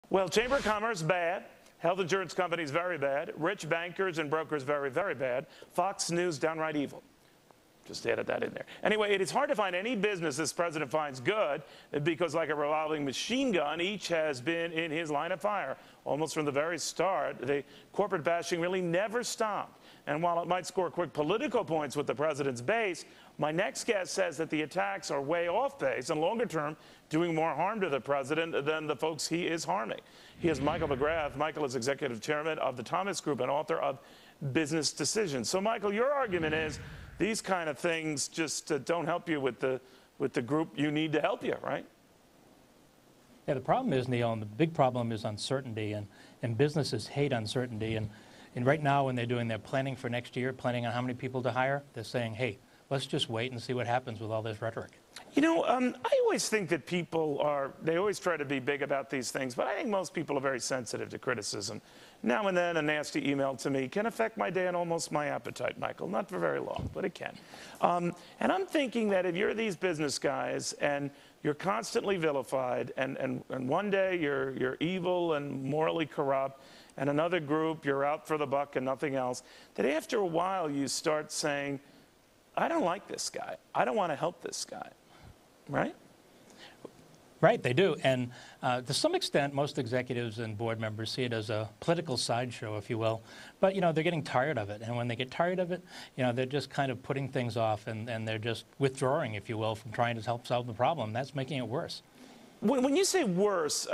Well, Chamber of Commerce, bad. Health insurance companies, very bad. Rich bankers and brokers, very, very bad. Fox News, downright evil. Just added that in there. Anyway, it is hard to find any business this president finds good because, like a revolving machine gun, each has been in his line of fire almost from the very start. The corporate bashing really never stopped. And while it might score quick political points with the president's base, my next guest says that the attacks are way off base and longer term doing more harm to the president than the folks he is harming. He is Michael McGrath. Michael is executive chairman of the Thomas Group and author of Business Decisions. So, Michael, your argument is these kind of things just don't help you with the group you need to help you, right? Yeah, the problem is, Neil, and the big problem is uncertainty, and businesses hate uncertainty. And right now, when they're doing their planning for next year, planning on how many people to hire, they're saying, hey, let's just wait and see what happens with all this rhetoric. You know, I always think that they always try to be big about these things, but I think most people are very sensitive to criticism. Now and then a nasty email to me can affect my day and almost my appetite, Michael. Not for very long, but it can. And I'm thinking that if you're these business guys and you're constantly vilified and one day you're evil and morally corrupt, and another group you're out for the buck and nothing else, that after a while you start saying, I don't like this guy. I don't want to help this guy. Right? Right, they do. And to some extent, most executives and board members see it as a political sideshow, if you will. But, you know, they're getting tired of it. And when they get tired of it, you know, they're just kind of putting things off and they're just withdrawing, if you will, from trying to help solve the problem. That's making it worse. When you say worse,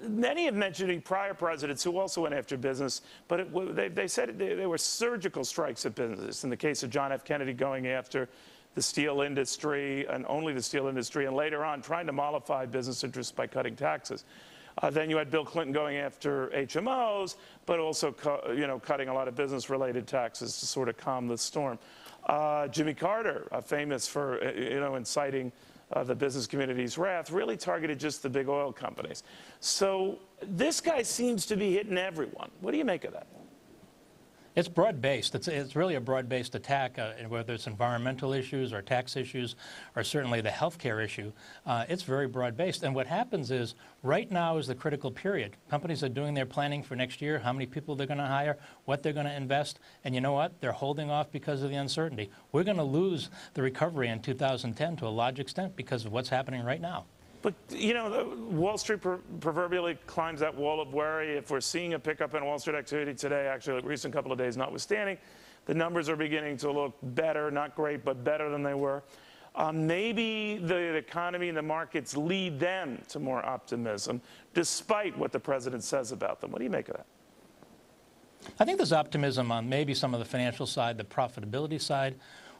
many have mentioned prior presidents who also went after business, but they said they were surgical strikes at business. In the case of John F. Kennedy going after the steel industry and only the steel industry, and later on trying to mollify business interests by cutting taxes. Then you had Bill Clinton going after HMOs, but also cutting a lot of business-related taxes to sort of calm the storm. Jimmy Carter, famous for inciting the business community's wrath, really targeted just the big oil companies. So this guy seems to be hitting everyone. What do you make of that? It's broad-based. It's really a broad-based attack, whether it's environmental issues or tax issues or certainly the health care issue. It's very broad-based. And what happens is right now is the critical period. Companies are doing their planning for next year, how many people they're going to hire, what they're going to invest. And you know what? They're holding off because of the uncertainty. We're going to lose the recovery in 2010 to a large extent because of what's happening right now. But, you know, Wall Street proverbially climbs that wall of worry. If we're seeing a pickup in Wall Street activity today, actually the recent couple of days notwithstanding, the numbers are beginning to look better, not great, but better than they were. Maybe the economy and the markets lead them to more optimism, despite what the president says about them. What do you make of that? I think there's optimism on maybe some of the financial side, the profitability side.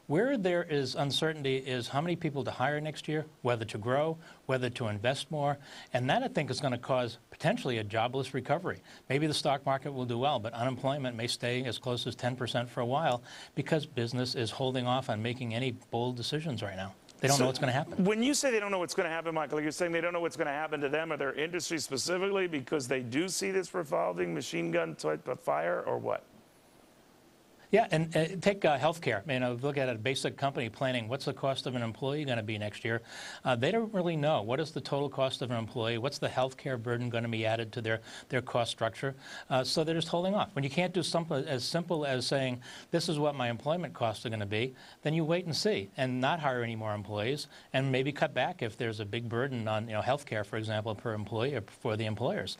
Where there is uncertainty is how many people to hire next year, whether to grow, whether to invest more. And that, I think, is going to cause potentially a jobless recovery. Maybe the stock market will do well, but unemployment may stay as close as 10% for a while because business is holding off on making any bold decisions right now. They don't know what's going to happen. When you say they don't know what's going to happen, Michael, you're saying they don't know what's going to happen to them or their industry specifically because they do see this revolving machine gun type of fire, or what? Yeah, and take healthcare. You know, look at a basic company planning. What's the cost of an employee going to be next year? They don't really know. What is the total cost of an employee? What's the healthcare burden going to be added to their cost structure? So they're just holding off. When you can't do something as simple as saying, this is what my employment costs are going to be, then you wait and see and not hire any more employees and maybe cut back if there's a big burden on healthcare, for example, per employee or for the employers.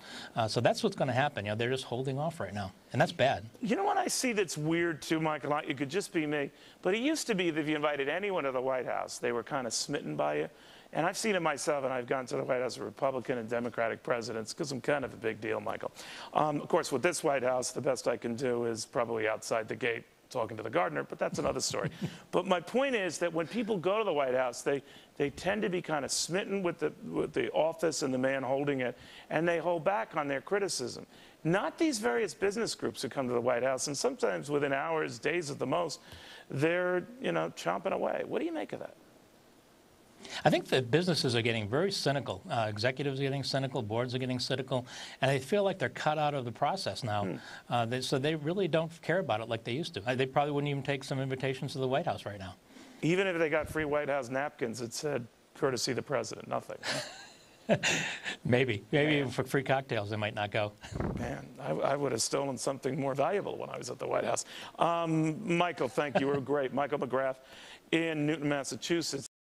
So that's what's going to happen. They're just holding off right now. And that's bad. You know what I see that's weird, too, Michael? It could just be me. But it used to be that if you invited anyone to the White House, they were kind of smitten by you. And I've seen it myself, and I've gone to the White House with Republican and Democratic presidents because I'm kind of a big deal, Michael. Of course, with this White House, the best I can do is probably outside the gate talking to the gardener, but that's another story. But my point is that when people go to the White House, they tend to be kind of smitten with the office and the man holding it, and they hold back on their criticism. Not these various business groups who come to the White House, and sometimes within hours, days at the most, they're, chomping away. What do you make of that? I think that businesses are getting very cynical. Executives are getting cynical, boards are getting cynical, and they feel like they're cut out of the process now. So they really don't care about it like they used to. They probably wouldn't even take some invitations to the White House right now. Even if they got free White House napkins that said, courtesy the president, nothing. Maybe for free cocktails they might not go. Man, I would have stolen something more valuable when I was at the White House. Michael, thank you. You were great. Michael McGrath in Newton, Massachusetts.